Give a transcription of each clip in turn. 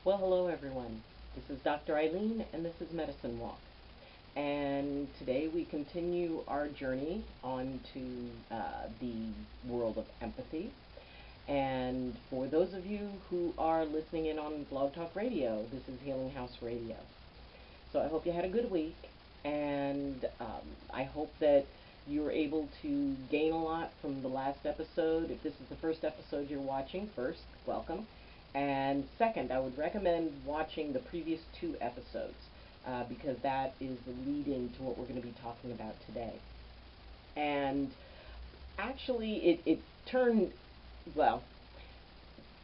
Well, hello everyone. This is Dr. Eileen, and this is Medicine Walk. And today we continue our journey onto the world of empathy. And for those of you who are listening in on Blog Talk Radio, this is Healing House Radio. So I hope you had a good week, and I hope that you were able to gain a lot from the last episode. If this is the first episode you're watching, first, welcome. And second, I would recommend watching the previous two episodes because that is the lead in to what we're going to be talking about today. And actually, it turned, well,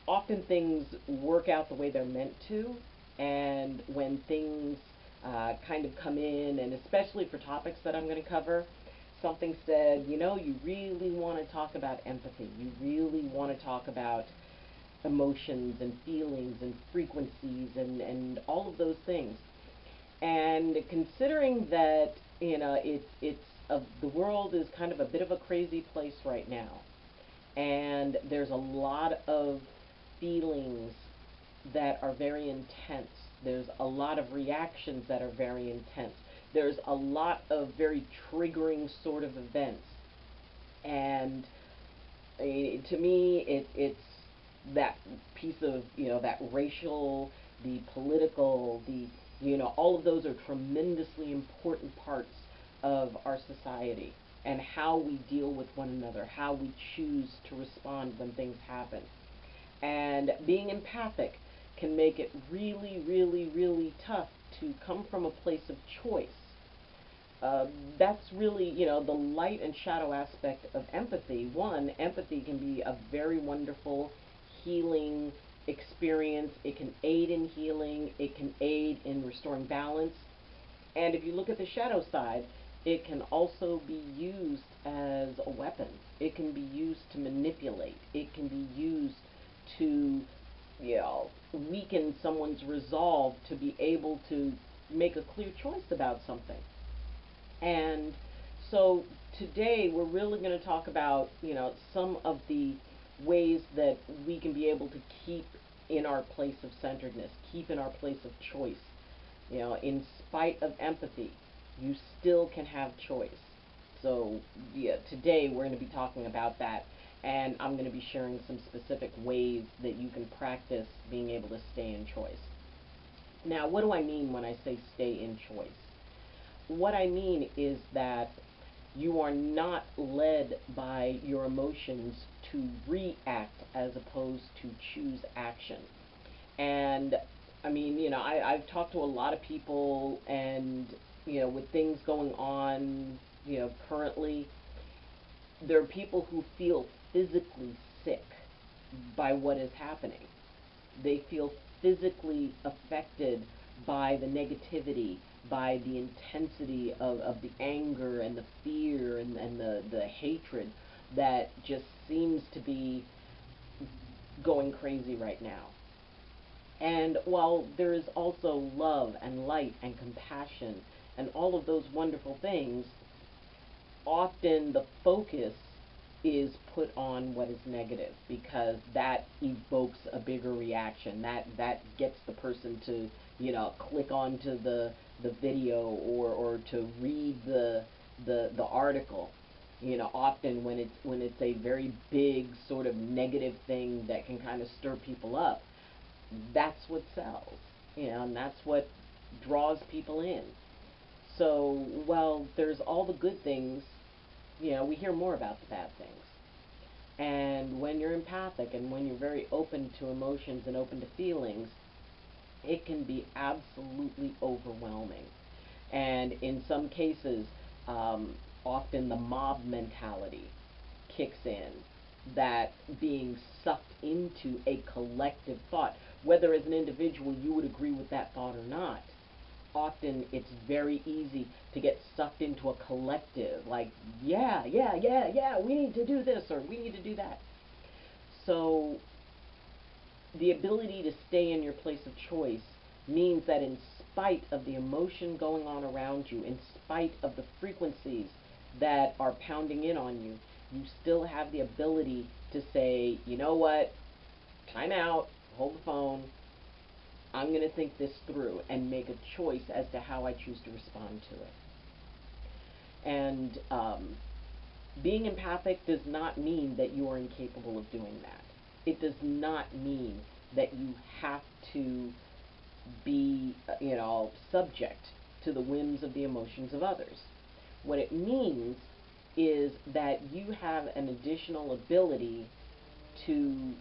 often things work out the way they're meant to, and when things kind of come in, and especially for topics that I'm going to cover, something said, you really want to talk about empathy. You really want to talk about emotions and feelings and frequencies and all of those things. And considering that, the world is kind of a bit of a crazy place right now, and there's a lot of feelings that are very intense. There's a lot of reactions that are very intense. There's a lot of very triggering sort of events. And to me, it's that piece of, that racial, the political, all of those are tremendously important parts of our society and how we deal with one another, how we choose to respond when things happen. And being empathic can make it really, really, really tough to come from a place of choice. That's really, the light and shadow aspect of empathy. One, empathy can be a very wonderful healing experience. It can aid in healing. It can aid in restoring balance. And if you look at the shadow side, it can also be used as a weapon. It can be used to manipulate. It can be used to, weaken someone's resolve to be able to make a clear choice about something. And so today we're really going to talk about, some of the ways that we can be able to keep in our place of centeredness, keep in our place of choice. In spite of empathy, you still can have choice. So today we're going to be talking about that, and I'm going to be sharing some specific ways that you can practice being able to stay in choice. Now, what do I mean when I say stay in choice? What I mean is that you are not led by your emotions to react as opposed to choose action. And I've talked to a lot of people, and with things going on, currently, there are people who feel physically sick by what is happening. They feel physically affected by the negativity, by the intensity of the anger and the fear and the hatred that just seems to be going crazy right now. And while there is also love and light and compassion and all of those wonderful things, often the focus is put on what is negative because that evokes a bigger reaction. That gets the person to, click onto the video or to read the article. Often when it's a very big sort of negative thing that can kind of stir people up, that's what sells. And that's what draws people in. So while there's all the good things, we hear more about the bad things. And when you're empathic and when you're very open to emotions and open to feelings, it can be absolutely overwhelming. And in some cases, often the mob mentality kicks in, that being sucked into a collective thought, whether as an individual you would agree with that thought or not. Often it's very easy to get sucked into a collective, like, yeah, we need to do this or we need to do that. So the ability to stay in your place of choice means that in spite of the emotion going on around you, in spite of the frequencies that are pounding in on you, you still have the ability to say, you know what, time out, hold the phone, I'm going to think this through and make a choice as to how I choose to respond to it. And being empathic does not mean that you are incapable of doing that. It does not mean that you have to be, subject to the whims of the emotions of others. What it means is that you have an additional ability to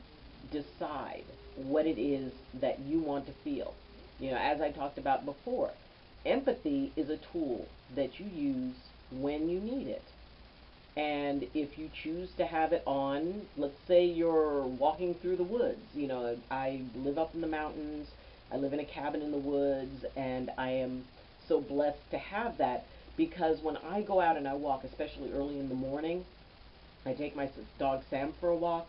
decide what it is that you want to feel. As I talked about before, empathy is a tool that you use when you need it. And if you choose to have it on, let's say you're walking through the woods. I live up in the mountains, I live in a cabin in the woods, and I am so blessed to have that, because when I go out and I walk, especially early in the morning, I take my dog Sam for a walk,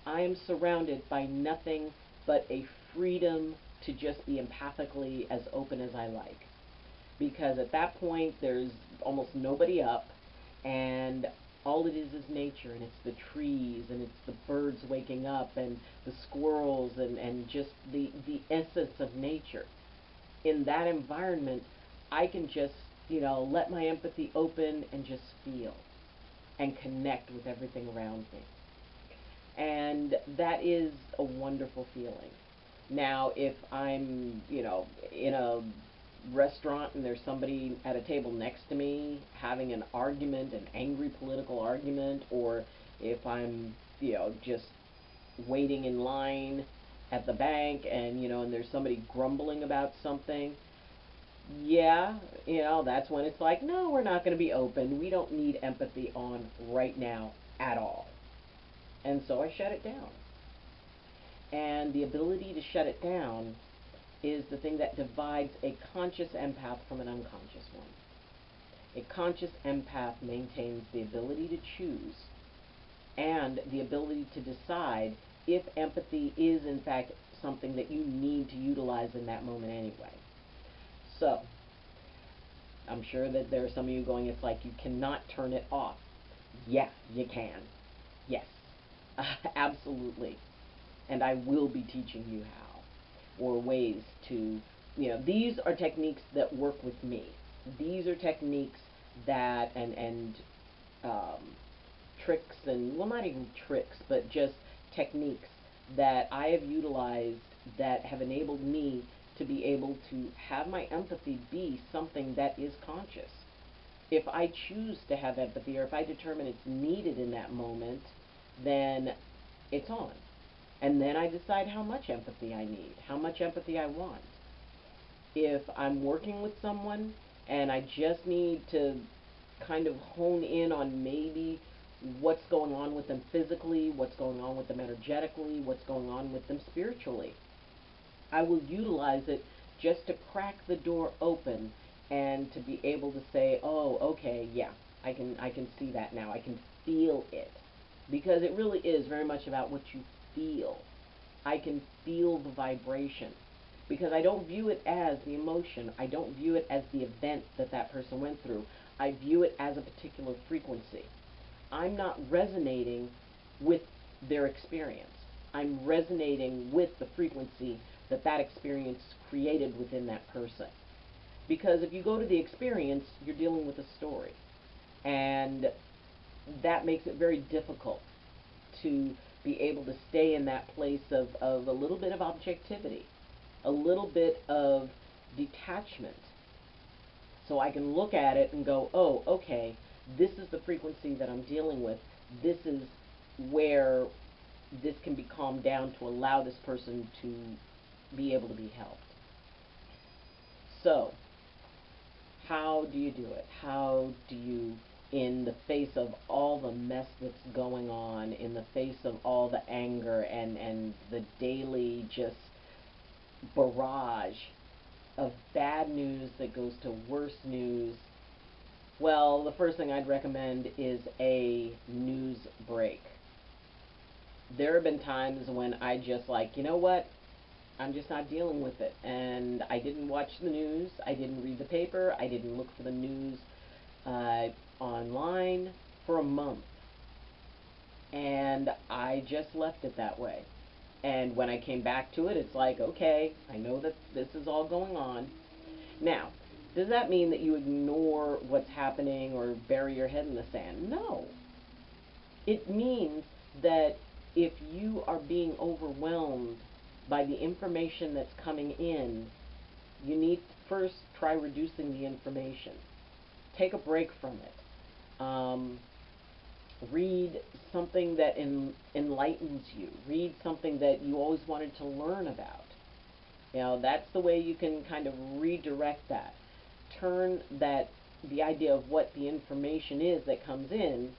I am surrounded by nothing but a freedom to just be empathically as open as I like. Because at that point, there's almost nobody up, and all it is nature, and it's the trees, and it's the birds waking up, and the squirrels, and just the essence of nature. In that environment, I can just, let my empathy open and just feel and connect with everything around me. And that is a wonderful feeling. Now, if I'm, in a restaurant and there's somebody at a table next to me having an argument, an angry political argument, or if I'm, just waiting in line at the bank and, and there's somebody grumbling about something, yeah, that's when it's like, no, we're not going to be open. We don't need empathy on right now at all. And so I shut it down. And the ability to shut it down is the thing that divides a conscious empath from an unconscious one. A conscious empath maintains the ability to choose and the ability to decide if empathy is in fact something that you need to utilize in that moment anyway. So, I'm sure that there are some of you going, it's like you cannot turn it off. Yeah, you can. Yes, absolutely. And I will be teaching you how, or ways to, these are techniques that work with me. These are techniques that, and tricks, and, well, not even tricks, but just techniques that I have utilized that have enabled me to be able to have my empathy be something that is conscious. If I choose to have empathy, or if I determine it's needed in that moment, then it's on. And then I decide how much empathy I need, how much empathy I want. If I'm working with someone and I just need to kind of hone in on maybe what's going on with them physically, what's going on with them energetically, what's going on with them spiritually, I will utilize it just to crack the door open and to be able to say, oh, okay, yeah, I can see that now. I can feel it. Because it really is very much about what you feel. I can feel the vibration. Because I don't view it as the emotion. I don't view it as the event that that person went through. I view it as a particular frequency. I'm not resonating with their experience. I'm resonating with the frequency that that experience created within that person. Because if you go to the experience, you're dealing with a story. And that makes it very difficult to be able to stay in that place of a little bit of objectivity, a little bit of detachment. So I can look at it and go, oh, okay, this is the frequency that I'm dealing with. This is where this can be calmed down to allow this person to be able to be helped. So, how do you do it? How do you, in the face of all the mess that's going on, in the face of all the anger and the daily just barrage of bad news that goes to worse news, well, the first thing I'd recommend is a news break. There have been times when I just like, you know what? I'm just not dealing with it. And I didn't watch the news. I didn't read the paper. I didn't look for the news online for a month. And I just left it that way. And when I came back to it, it's like, okay, I know that this is all going on. Now, does that mean that you ignore what's happening or bury your head in the sand? No. It means that if you are being overwhelmed by the information that's coming in, you need to first try reducing the information. Take a break from it. Read something that enlightens you. Read something that you always wanted to learn about. That's the way you can kind of redirect that. Turn the idea of what the information is that comes in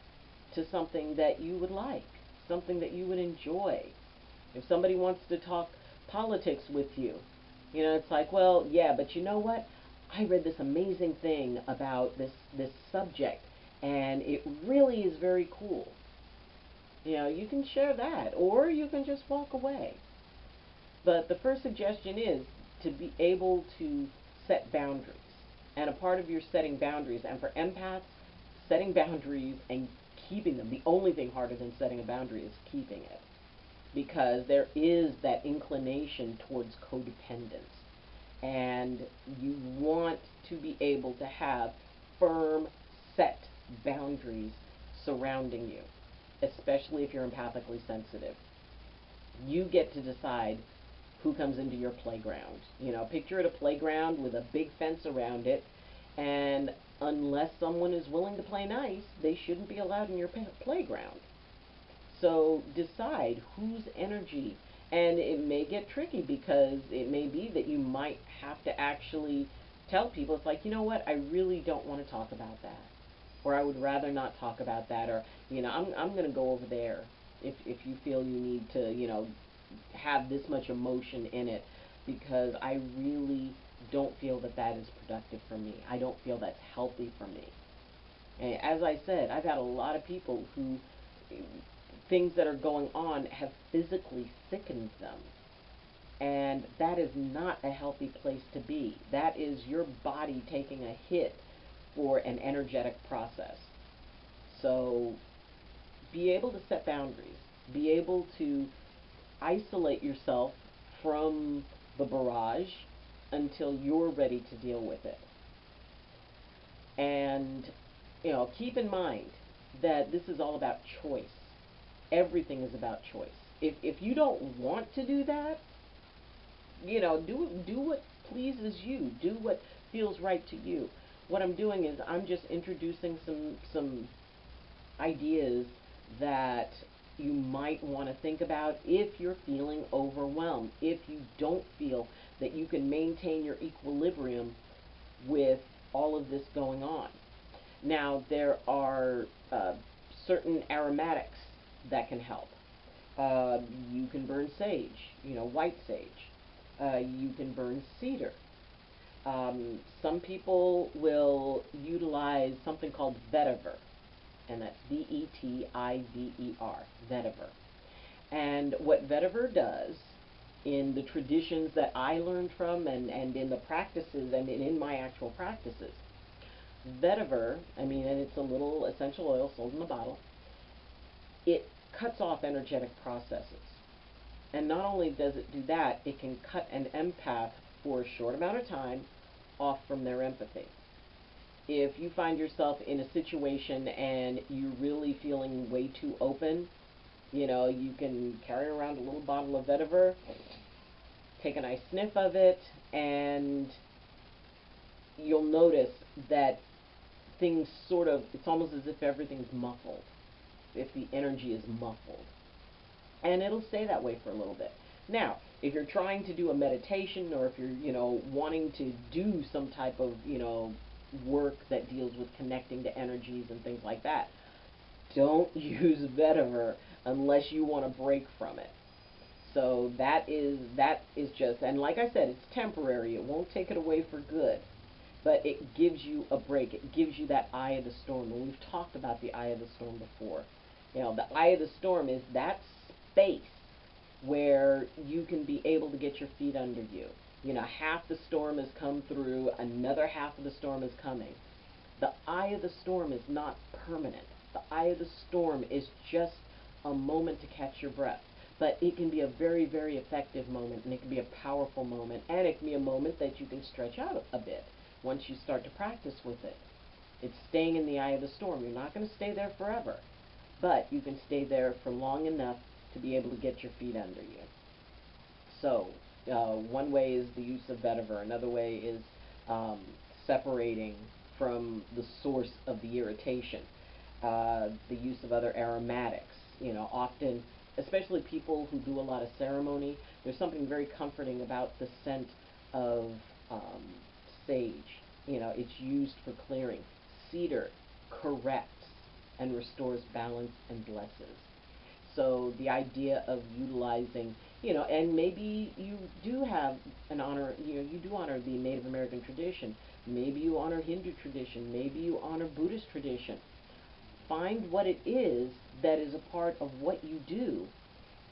to something that you would like, something that you would enjoy. If somebody wants to talk politics with you, it's like, well, yeah, but you know what? I read this amazing thing about this subject, and it really is very cool. You can share that, or you can just walk away. But the first suggestion is to be able to set boundaries. And a part of your setting boundaries, and for empaths, setting boundaries and keeping them, the only thing harder than setting a boundary is keeping it. Because there is that inclination towards codependence. And you want to be able to have firm, set boundaries surrounding you, especially if you're empathically sensitive. You get to decide who comes into your playground. Picture it a playground with a big fence around it, and unless someone is willing to play nice, they shouldn't be allowed in your playground. So decide whose energy, and it may get tricky because it may be that you might have to actually tell people, it's like, you know what, I really don't want to talk about that. Or I would rather not talk about that, or, I'm going to go over there if you feel you need to, have this much emotion in it, because I really don't feel that is productive for me. I don't feel that's healthy for me. And as I said, I've had a lot of people who things that are going on have physically sickened them. And that is not a healthy place to be. That is your body taking a hit for an energetic process. So be able to set boundaries. Be able to isolate yourself from the barrage until you're ready to deal with it. And, keep in mind that this is all about choice. Everything is about choice. If you don't want to do that, do what pleases you. Do what feels right to you. What I'm doing is I'm just introducing some ideas that you might want to think about if you're feeling overwhelmed, if you don't feel that you can maintain your equilibrium with all of this going on. Now, there are certain aromatics that can help. You can burn sage, white sage. You can burn cedar. Some people will utilize something called vetiver, and that's Vetiver, vetiver. And what vetiver does, in the traditions that I learned from and in the practices and in my actual practices, vetiver, and it's a little essential oil sold in a bottle, it cuts off energetic processes. And not only does it do that, it can cut an empath for a short amount of time off from their empathy. If you find yourself in a situation and you're really feeling way too open, you can carry around a little bottle of vetiver, take a nice sniff of it, and you'll notice that things it's almost as if everything's muffled, if the energy is muffled. And it'll stay that way for a little bit. Now, if you're trying to do a meditation, or if you're, wanting to do some type of, work that deals with connecting to energies and things like that, don't use vetiver unless you want to break from it. So that is just, and like I said, it's temporary. It won't take it away for good. But it gives you a break. It gives you that eye of the storm. And we've talked about the eye of the storm before. The eye of the storm is that space where you can be able to get your feet under you. Half the storm has come through, another half of the storm is coming. The eye of the storm is not permanent. The eye of the storm is just a moment to catch your breath. But it can be a very, very effective moment, and it can be a powerful moment, and it can be a moment that you can stretch out a bit once you start to practice with it. It's staying in the eye of the storm. You're not going to stay there forever, but you can stay there for long enough to be able to get your feet under you. So, one way is the use of vetiver. Another way is separating from the source of the irritation. The use of other aromatics. Often, especially people who do a lot of ceremony, there's something very comforting about the scent of sage. It's used for clearing. Cedar corrects and restores balance and blesses. So the idea of utilizing, and maybe you do have an honor, you do honor the Native American tradition. Maybe you honor Hindu tradition. Maybe you honor Buddhist tradition. Find what it is that is a part of what you do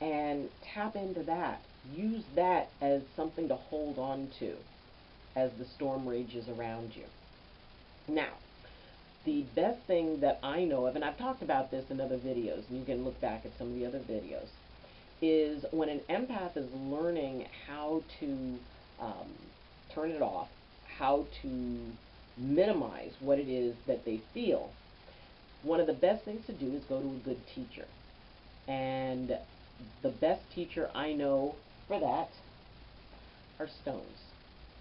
and tap into that. Use that as something to hold on to as the storm rages around you. Now, the best thing that I know of, and I've talked about this in other videos, and you can look back at some of the other videos, is when an empath is learning how to turn it off, how to minimize what it is that they feel, one of the best things to do is go to a good teacher. And the best teacher I know for that are stones.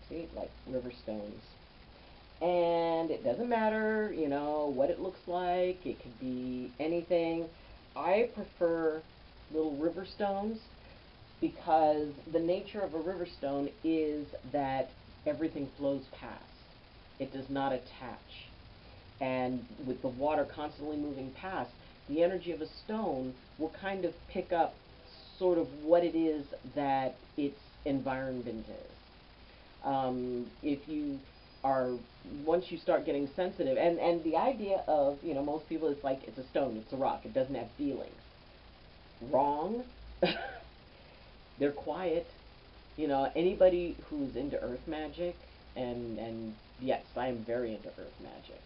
See, like river stones. And it doesn't matter, what it looks like. It could be anything. I prefer little river stones because the nature of a river stone is that everything flows past. It does not attach. And with the water constantly moving past, the energy of a stone will kind of pick up sort of what it is that its environment is. If you are, once you start getting sensitive, and the idea of, most people, it's like it's a stone, it's a rock, it doesn't have feelings. Wrong. They're quiet. Anybody who's into earth magic, and yes, I am very into earth magic.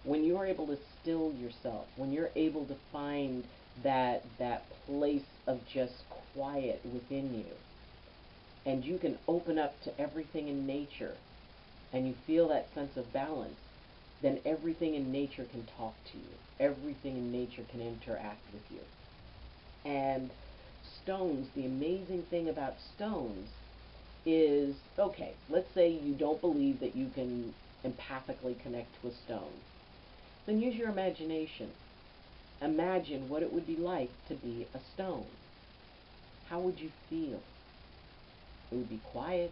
When you are able to still yourself, when you're able to find that place of just quiet within you, and you can open up to everything in nature, and you feel that sense of balance, then everything in nature can talk to you. Everything in nature can interact with you. And stones, the amazing thing about stones is, okay, let's say you don't believe that you can empathically connect to a stone. Then use your imagination. Imagine what it would be like to be a stone. How would you feel? It would be quiet.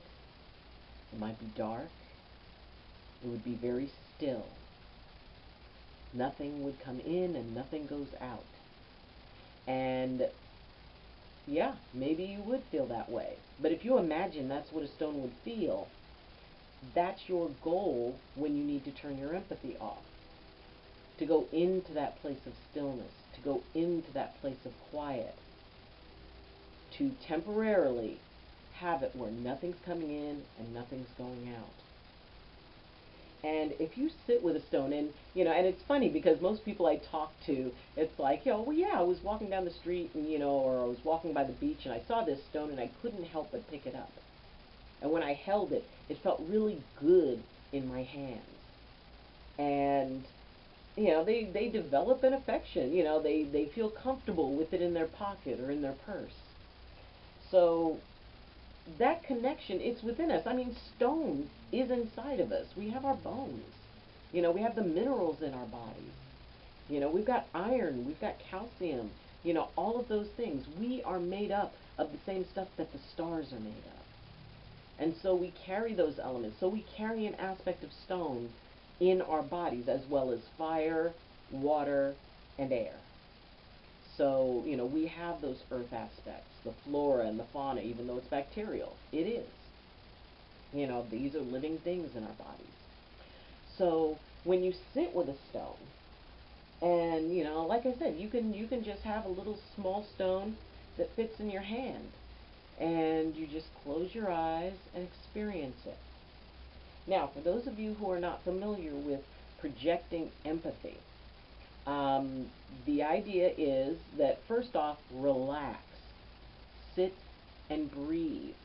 It might be dark. It would be very still. Nothing would come in and nothing goes out. And yeah, maybe you would feel that way. But if you imagine that's what a stone would feel, that's your goal when you need to turn your empathy off. To go into that place of stillness, to go into that place of quiet, to temporarily have it where nothing's coming in and nothing's going out. And if you sit with a stone, and it's funny because most people I talk to, it's like, well, yeah, I was walking down the street, and or I was walking by the beach, and I saw this stone, and I couldn't help but pick it up. And when I held it, it felt really good in my hands. And they develop an affection. They feel comfortable with it in their pocket or in their purse. So that connection, it's within us. I mean, stone is inside of us. We have our bones. We have the minerals in our bodies. We've got iron, we've got calcium, all of those things. We are made up of the same stuff that the stars are made of. And so we carry those elements. So we carry an aspect of stone in our bodies, as well as fire, water, and air. So, we have those earth aspects, the flora and the fauna, even though it's bacterial. It is. These are living things in our bodies. So, when you sit with a stone, and, like I said, you can just have a little small stone that fits in your hand, and you just close your eyes and experience it. Now, for those of you who are not familiar with projecting empathy, the idea is that, first off, relax. sit and breathe.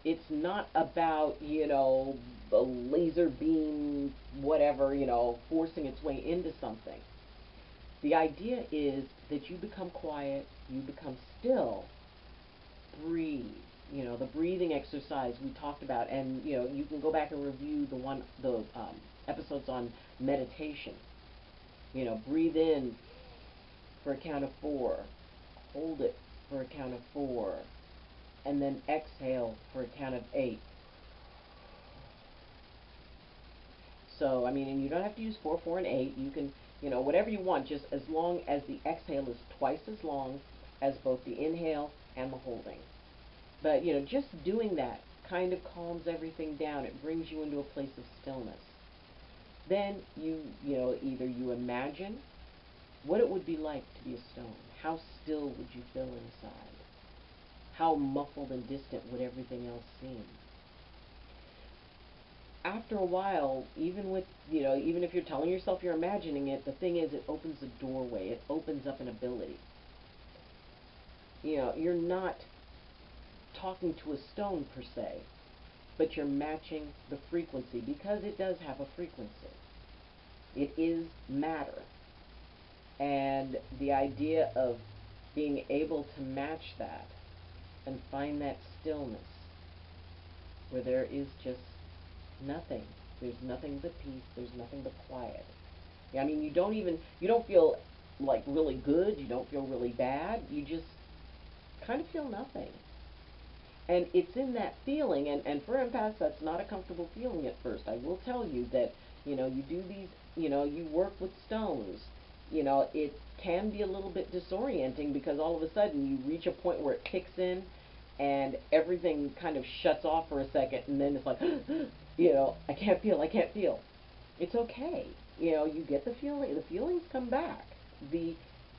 It's not about, the laser beam, whatever, forcing its way into something. The idea is that you become quiet, you become still, breathe. The breathing exercise we talked about, and you can go back and review the episodes on meditation. Breathe in for a count of 4, hold it for a count of 4, and then exhale for a count of 8. So, and you don't have to use 4, 4, and 8. You can, whatever you want, just as long as the exhale is twice as long as both the inhale and the holding. But, just doing that kind of calms everything down. It brings you into a place of stillness. Then either you imagine what it would be like to be a stone. How still would you feel inside? How muffled and distant would everything else seem? After a while, even if you're telling yourself you're imagining it, the thing is, it opens a doorway. It opens up an ability. You're not talking to a stone per se, but you're matching the frequency, because it does have a frequency. It is matter. And the idea of being able to match that and find that stillness where there is just nothing. There's nothing but peace. There's nothing but quiet. You don't feel like really good. You don't feel really bad. You just kind of feel nothing. And it's in that feeling, and for empaths, that's not a comfortable feeling at first. I will tell you that, you do these, you work with stones. It can be a little bit disorienting, because all of a sudden you reach a point where it kicks in and everything kind of shuts off for a second, and then it's like, I can't feel. It's okay. You get the feelings come back. The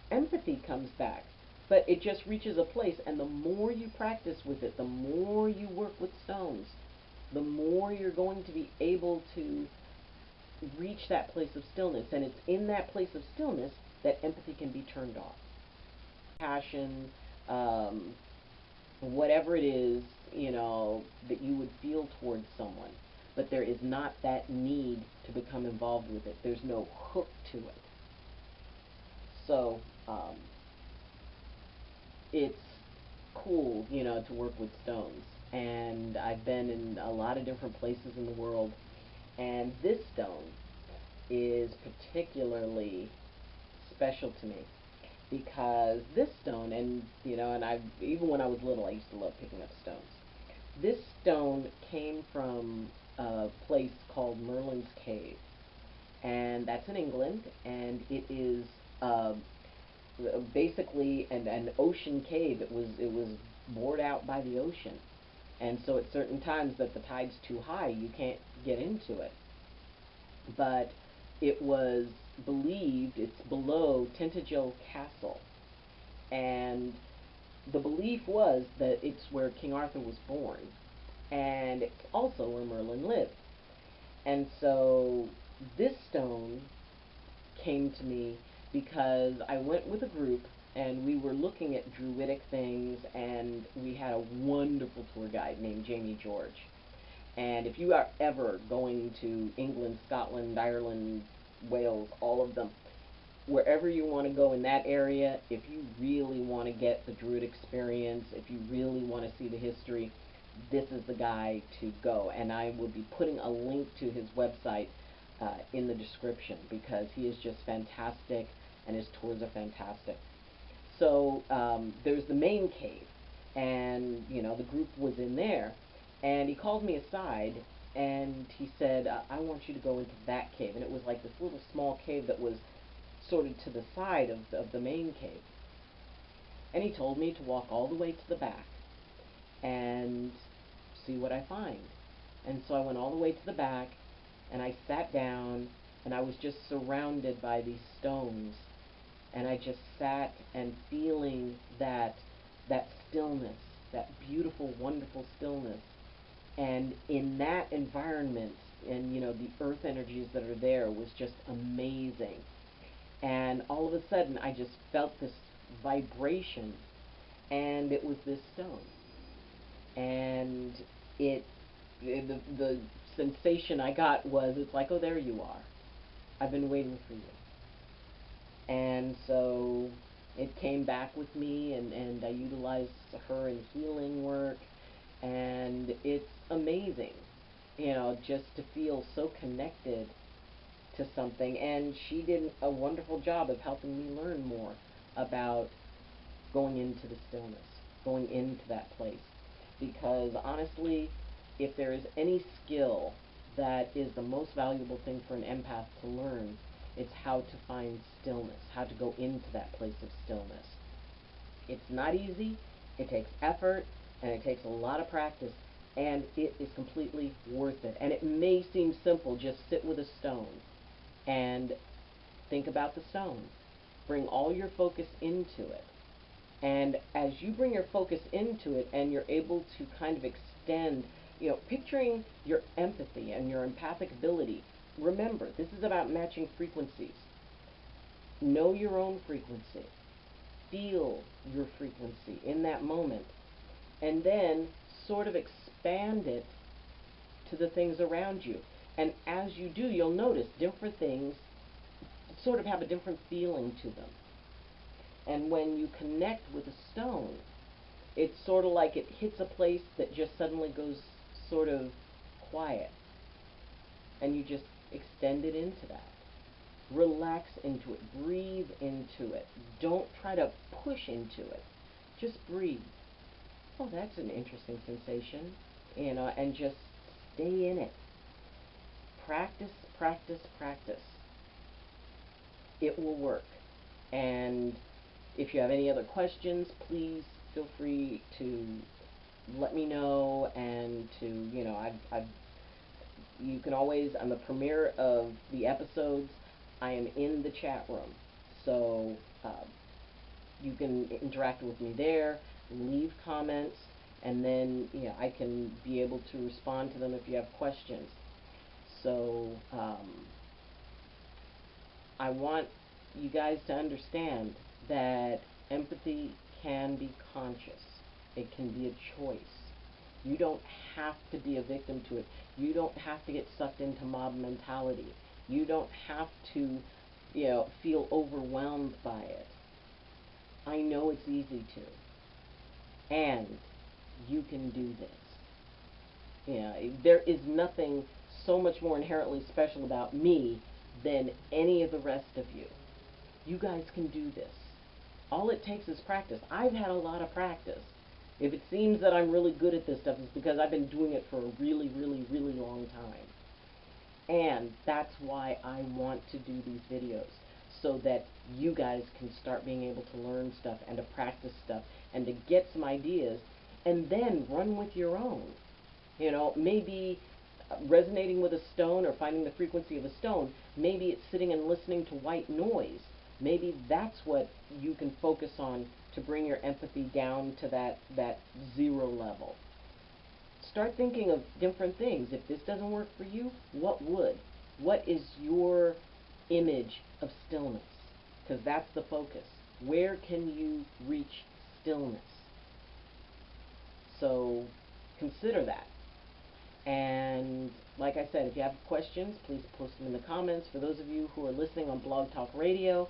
empathy comes back. But it just reaches a place, and the more you practice with it, the more you work with stones, the more you're going to be able to reach that place of stillness. And it's in that place of stillness that empathy can be turned off. Passion, whatever it is, that you would feel towards someone. But there is not that need to become involved with it. There's no hook to it. So, it's cool, to work with stones. And I've been in a lot of different places in the world, and this stone is particularly special to me, because this stone, and even when I was little, I used to love picking up stones. This stone came from a place called Merlin's Cave, and that's in England, and it is basically an ocean cave. It was bored out by the ocean, and so at certain times that the tide's too high, you can't get into it. But it was believed it's below Tintagel Castle, and the belief was that it's where King Arthur was born, and it's also where Merlin lived. And so this stone came to me because I went with a group, and we were looking at druidic things, and we had a wonderful tour guide named Jamie George. And if you are ever going to England, Scotland, Ireland, Wales, all of them, wherever you want to go in that area, if you really want to get the druid experience, if you really want to see the history, this is the guy to go. And I will be putting a link to his website in the description, because he is just fantastic, and his tours are fantastic. So there's the main cave, and the group was in there, and he called me aside, and he said, I want you to go into that cave. And it was like this little small cave that was sort of to the side of the main cave. And he told me to walk all the way to the back and see what I find. And so I went all the way to the back, and I sat down, and I was just surrounded by these stones. And I just sat and feeling that stillness, that beautiful, wonderful stillness. And in that environment, and the earth energies that are there, was just amazing. And all of a sudden, I just felt this vibration, and it was this stone. And the sensation I got was, it's like, oh, there you are. I've been waiting for you. And so it came back with me, and I utilized her in healing work, and it's amazing, just to feel so connected to something. And she did a wonderful job of helping me learn more about going into the stillness, going into that place. Because honestly, if there is any skill that is the most valuable thing for an empath to learn, it's how to find stillness, how to go into that place of stillness. It's not easy, it takes effort, and it takes a lot of practice, and it is completely worth it. And it may seem simple, just sit with a stone and think about the stone. Bring all your focus into it. And as you bring your focus into it and you're able to kind of extend, picturing your empathy and your empathic ability, remember, this is about matching frequencies. Know your own frequency. Feel your frequency in that moment. And then sort of expand it to the things around you. And as you do, you'll notice different things sort of have a different feeling to them. And when you connect with a stone, it's sort of like it hits a place that just suddenly goes sort of quiet. And you just extend it into that. Relax into it. Breathe into it. Don't try to push into it. Just breathe. Oh, that's an interesting sensation. And just stay in it. Practice, practice, practice. It will work. And if you have any other questions, please feel free to let me know, and to, you can always, on the premiere of the episodes, I am in the chat room. So you can interact with me there, leave comments, and then, I can be able to respond to them if you have questions. So I want you guys to understand that empathy can be conscious. It can be a choice. You don't have to be a victim to it. You don't have to get sucked into mob mentality. You don't have to, feel overwhelmed by it. I know it's easy to. And you can do this. There is nothing so much more inherently special about me than any of the rest of you. You guys can do this. All it takes is practice. I've had a lot of practice. If it seems that I'm really good at this stuff, it's because I've been doing it for a really, really, really long time. And that's why I want to do these videos, so that you guys can start being able to learn stuff and to practice stuff and to get some ideas, and then run with your own. Maybe resonating with a stone or finding the frequency of a stone, maybe it's sitting and listening to white noise. Maybe that's what you can focus on to bring your empathy down to that 0 level. Start thinking of different things. If this doesn't work for you, what would? What is your image of stillness? Because that's the focus. Where can you reach stillness? So consider that. And like I said, if you have questions, please post them in the comments. For those of you who are listening on Blog Talk Radio,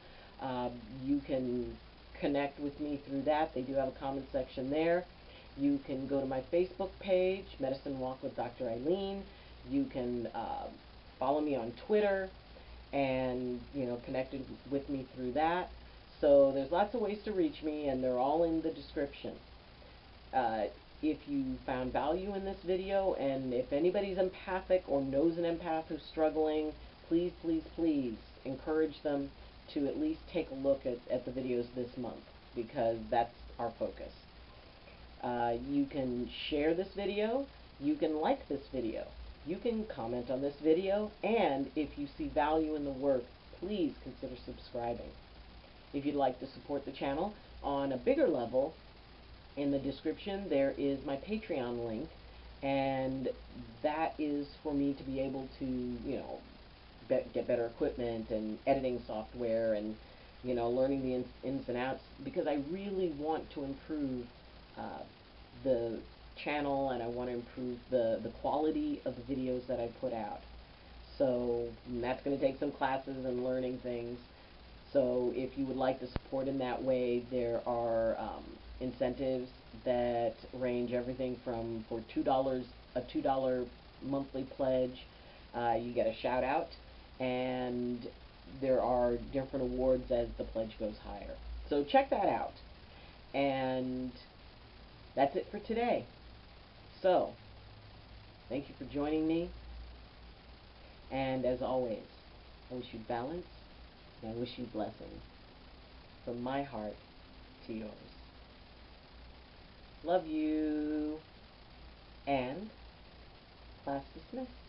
you can connect with me through that. They do have a comment section there. You can go to my Facebook page, Medicine Walk with Dr. Eileen. You can follow me on Twitter and, connect with me through that. So there's lots of ways to reach me, and they're all in the description. If you found value in this video, and if anybody's empathic or knows an empath who's struggling, please, please, please encourage them to at least take a look at the videos this month, because that's our focus. You can share this video, you can like this video, you can comment on this video, and if you see value in the work, please consider subscribing. If you'd like to support the channel on a bigger level, in the description there is my Patreon link, and that is for me to be able to, get better equipment and editing software and learning the ins and outs, because I really want to improve the channel, and I want to improve the quality of the videos that I put out. So that's going to take some classes and learning things. So if you would like to support in that way, there are incentives that range everything from, for a $2 monthly pledge, you get a shout out, and there are different awards as the pledge goes higher. So check that out. And that's it for today. So, thank you for joining me. And as always, I wish you balance, and I wish you blessings from my heart to yours. Love you. And class dismissed.